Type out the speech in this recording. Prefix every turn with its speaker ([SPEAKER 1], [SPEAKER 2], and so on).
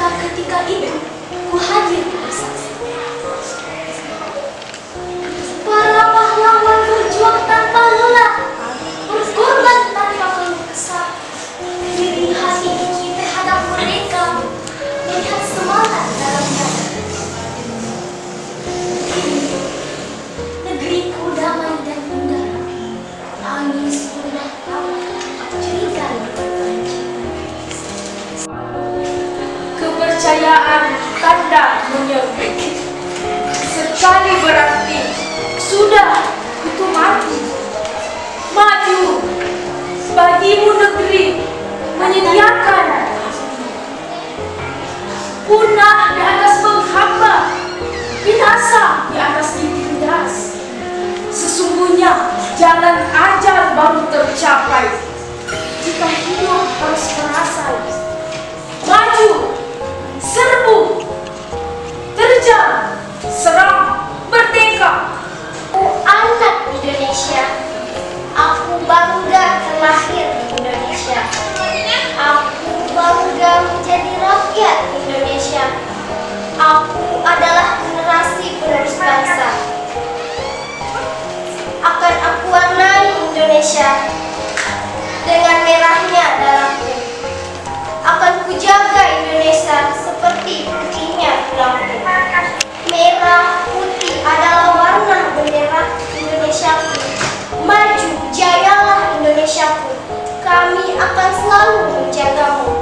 [SPEAKER 1] Jika ketika itu ku hadir bersaksi, para pahlawan berjuang tanpa lelah, berkorban tanpa keluh kesah. Diri hati ini terhadap mereka, melihat semangat dalam dada. Kini negeriku damai dan indah, angin sudah tahu cerita
[SPEAKER 2] kepercayaan tanda menyebut. Sekali berarti sudah itu mati. Maju bagimu negeri menyediakan, punah di atas penghamba, binasa di atas ditindas. Sesungguhnya jalan ajar baru tercapai jika hidup harus merasai. Maju, serbu, terjang, serang, merdeka.
[SPEAKER 1] Aku anak Indonesia, aku bangga terlahir di Indonesia. Aku bangga menjadi rakyat Indonesia. Aku adalah generasi penerus bangsa. Akan aku warnai Indonesia dengan merahnya darahku. Akan kujaga Indonesia seperti putihnya tulangku. Merah putih adalah warna bendera Indonesiaku. Maju, jayalah Indonesiaku. Kami akan selalu menjagamu.